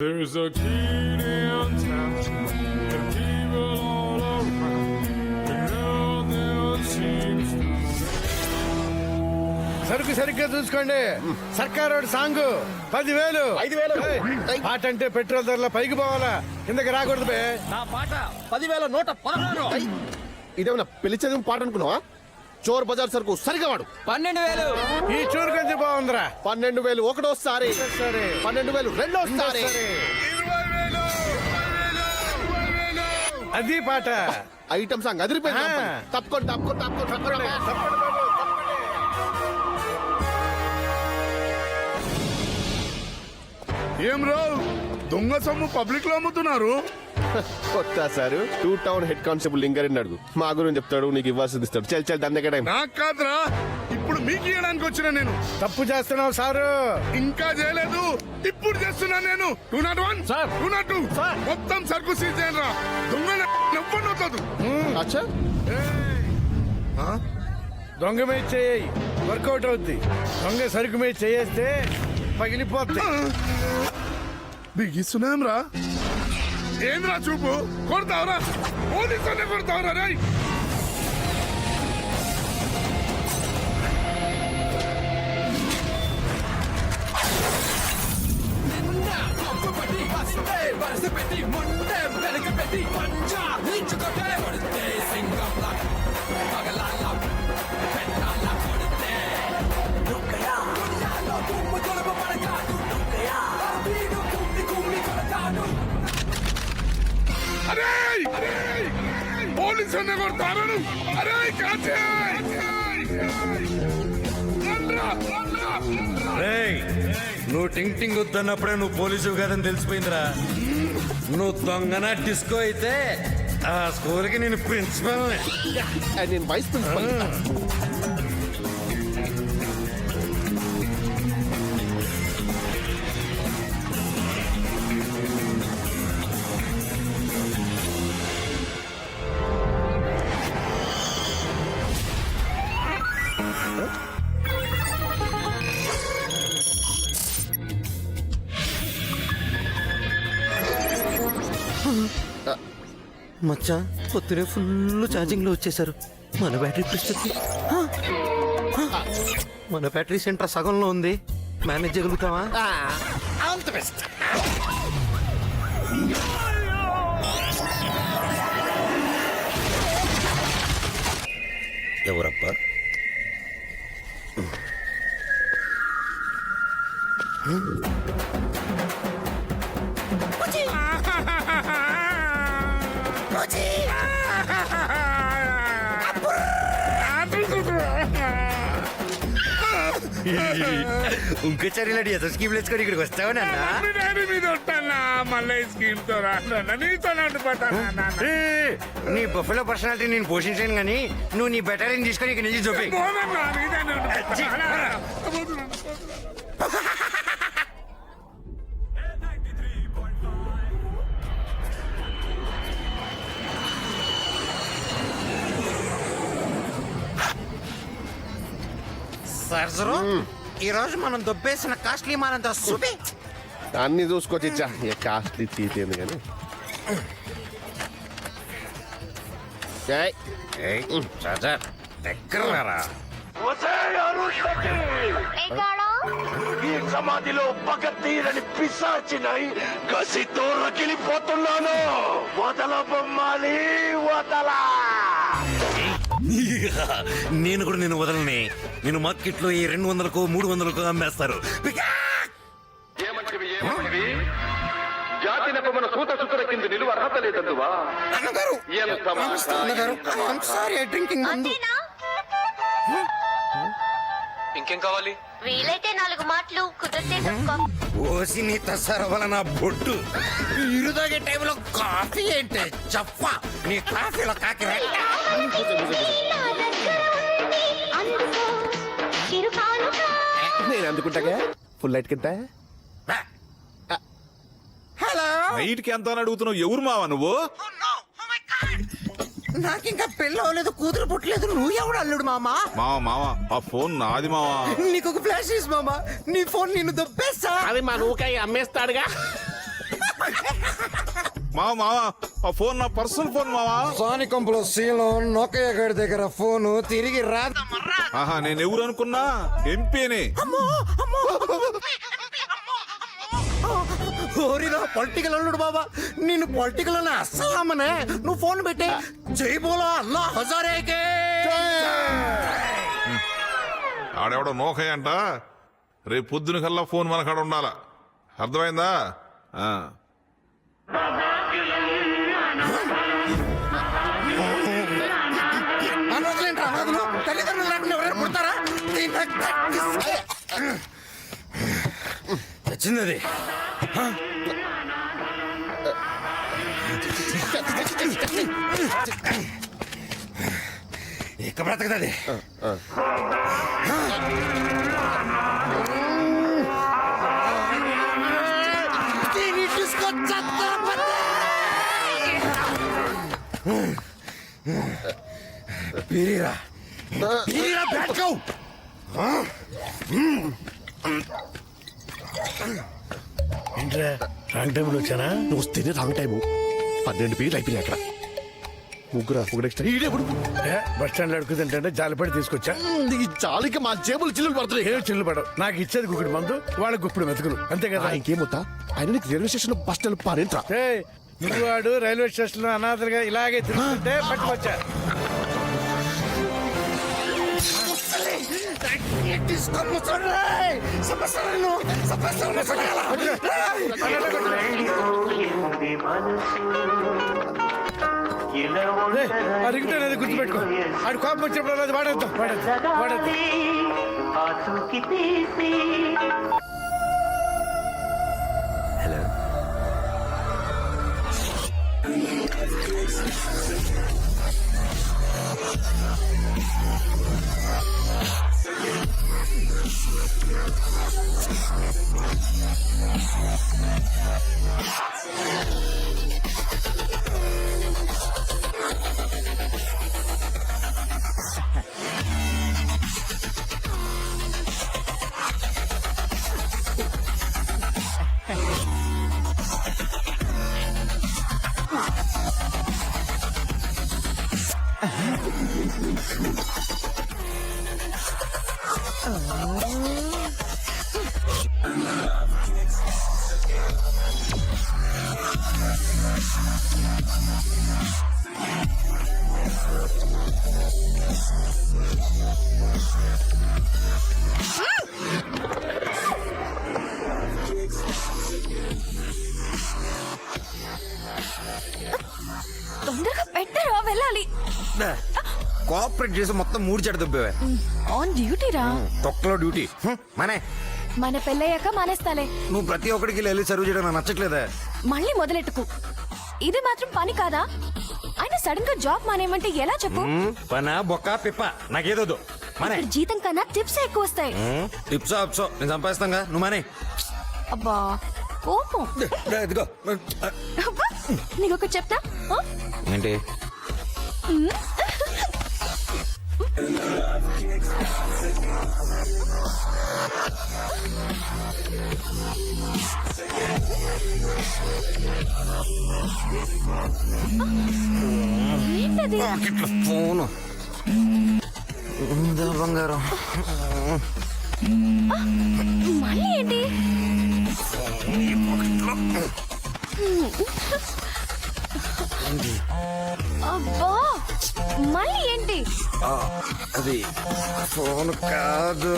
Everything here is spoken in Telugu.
There's a kid in town, and people all around, and nothing seems to. సరుకు సరిగ్గా చూసుకోండి. సర్కారు సాంగ్ 10,000. 5,000. పాట అంటే పెట్రోల్ ధరల పైకి పోవాలా, కిందకి రాకూడదు బే. నా పాట 10,116. ఇదేమన్నా పెళ్లి చదివిన పాట అనుకున్నావా? చోర్ బజార్ సరుకు సరిగా వాడు. 12,000. ఈ చూరు కొంచెం బాగుందిరా. 12,000 ఒకటోసారి, సరే 12,000 రెండోసారి. అది పాట. ఐటమ్ సాంగ్ అదిరిపోయింది. ఆ. తప్పుకోండి తప్పుకోండి తప్పుకోండి తప్పుకోండి. తప్పండి బాబు, తప్పండి. ఏం రావు దొంగ సొమ్ము పబ్లిక్ లో అమ్ముతున్నారు. కొత్త sir 2 town head constable Lingareddy అడుగు. మా గురించి చెప్తాడు, నీకు ఇవ్వాల్సింది ఇస్తాడు. చల్ చల్ దాని దగ్గర నాకు కాదురా, ఇప్పుడు మీకు ఇవ్వడానికి వచ్చిన నేను. తప్పు చేస్తున్నావు సారు. ఇంకా చేయలేదు, ఇప్పుడు చేస్తున్నా నేను. 201 సార్. 202 సార్. మొత్తం సరుకు సీజ్ చేయరా. దొంగ నవ్వనవుతుంది. అచ్చా దొంగ మీద చేయి, వర్కౌట్ అవుద్ది. దొంగ సరుకు మీద చేయేస్తే పగిలిపోద్ది. బిగిస్తున్నాం రా. ఏంద్రా చూపు, కొడతావరా? పోలీసులే కొడతావరా రై. అరే పోలీసులే కొడతారా? అరే కాచే. నువ్వు టింగ్ టింగ్ వద్దన్నప్పుడే నువ్వు పోలీసు కాదని తెలిసిపోయిందిరా. నువ్వు దొంగన డిస్కో అయితే ఆ స్కూల్కి నేను ప్రిన్సిపల్. నేను వైస్ ప్రిన్సిపల్. మచ్చా పొద్దునే ఫుల్ ఛార్జింగ్ లో వచ్చేసారు. మన బ్యాటరీ పరిస్థితి, మన బ్యాటరీ సెంటర్ సగంలో ఉంది. మేనేజ్ చేయగలుగుతావా? అంత బెస్ట్. ఎవరబ్బా? ఇంకోసారి ఇలాంటి ఎదో స్కీమ్ వేసుకొని ఇక్కడికి వస్తావా నాన్న? డాడీ మీద ఉంటానా మళ్ళీ స్కీమ్ తో రాను, నీతో నడిపోతానా? నీ బొఫలో పర్సనాలిటీ నేను పోషించాను కానీ నువ్వు నీ బెటరీని తీసుకొని ఇక్కడ నుంచి చూపి. సర్జరు ఈ రోజు మనం దొబ్బేసిన కాస్ట్లీ మానంతో చూపి. అన్ని చూసుకోవచ్చు. ఇచ్చా కాస్ట్లీ తీతేంది కానీ. సర్జర్ దగ్గర రారా. ఈ సమాధిలో పగ తీరని పిశాచినై కసితో రగిలిపోతున్నాను. వదల బొమ్మాలి, వదలా. నేను కూడా నేను వదలని. నేను మార్కెట్ లో ఈ 200కో 300కో అమ్మేస్తారు. ఏమంటివి ఏమంటివి? జాతి నెపమున సూత సుతుల కింద నిలువ అర్హత లేదందువా? ఇంకేం కావాలి? వీలైతే 4 మాటలు కుదిరితే చెప్పుకో. ఓసి నీ తసార వల్ల నా బొట్టు. ఇరు తాగే టైంలో కాఫీ ఏంటి చెప్ప? నీ కాఫీలో కాకి నేను అందుకుంటాగా. ఫుల్ లైట్ కింద. హలో, నైట్ కి ఎంత అని అడుగుతున్నావు? ఎవరు మావా నువ్వు? నాకింకా పెళ్ళి అవ్వలేదు, కూతురు పుట్టలేదు. నువ్వు ఎవడు అల్లుడు మామా? మావా ఆ ఫోన్ నాది మావా. నీకు ఒక ఫ్లాష్ మామా, నీ ఫోన్ నిన్ను దొబ్బేస్తా. అది మా నూకాయ అమ్మేస్తాడుగా. మావా ఆ ఫోన్ నా పర్సనల్ ఫోన్ మావా. సానికంపులో శీలం నొక్కయ్య గడి దగ్గర ఫోను తిరిగి రాదు. ఆహా నేను ఎవరు అనుకున్నా ఎంపీని. ఓరినా పొలిటికల్ అల్లుడు బాబా, నిన్ను పొలిటికల్ అని అస్సలమ్మనే. నువ్వు ఫోన్ పెట్టే. జై బోలో అల్లా హజారేకే. ఆడెవడో నోకయ్య అంట. రేపు పొద్దున కల్లా ఫోన్ మన కాడ ఉండాలా, అర్థమైందా? అనవసరం అనాథలు తల్లిదండ్రులు లేకుండా ఎవరైనా పుడతారా? వచ్చింది ఇక బ్రతకది. పీరిరా పీరిరా బ్యాట్కో. ఏంట్రా రాంగ్ టైంలో వచ్చానా? నువ్వు వస్తేనే రాంగ్ టైము. 12 పీరియడ్ అయిపోయినాయి అక్కడ. ముగ్గురా ఒక నెక్స్ట్ ఈడెప్పుడు బస్ స్టాండ్ లో అడుగుతుంటే జాలిపడి తీసుకొచ్చా. ఈ చాలికి మా జేబులు చిల్లులు పడుతున్నాయి. ఏం చిల్లు పడవు. నాకు ఇచ్చేది గుక్కడి మందు, వాళ్ళకి గుప్పుడు మెతుకులు, అంతే కదా. ఇంకేమొత్తా ఆయన నీకు రైల్వే స్టేషన్ బస్ స్టాండ్ పారేంట్రా. ఏయ్, నువ్వు వాడు రైల్వే స్టేషన్ లో అనాథలుగా ఇలాగే తిరుగుతుంటే పట్టుకొచ్చా. రింగ్ టోన్ అది గుర్తుపెట్టుకో. ఆడు కోపం వచ్చినప్పుడు అది వాడేద్దాం వాడేద్దాం. హలో. తొందరగా పెట్టరా, వెళ్ళాలి. కోఆపరేట్ చేసి మొత్తం 3 చెడ దుబ్బేవే. ఆన్ డ్యూటీ రా. తొక్కలో డ్యూటీ మనే. మన పెళ్ళయ్యాక మానేస్తాలే. నువ్వు ప్రతి ఒక్కడికి వెళ్ళి సర్వ్ చేయడం నాకు నచ్చట్లేదా? మళ్ళీ మొదలెట్టుకు. ఇది మాత్రం పని కాదా? ఆయన సడన్ గా జాబ్ మానేయమంటే ఎలా చెప్పు? పనా బొక్క పిప్ప నాకేదోదు మనే. ఇక్కడ జీతం కన్నా టిప్స్ ఎక్కువ వస్తాయి. టిప్స్ అప్సో నేను సంపాదిస్తాగా, నువ్వు మనే. అబ్బా కోపం. ఇదిగో అబ్బా, నీకొకటి చెప్తా. ఏంటి? ఏంటది? ఫోను బంగారం. మళ్ళీ ఏంటి? అబ్బా మళ్ళీ ఏంటి? అది ఫోన్ కాదు.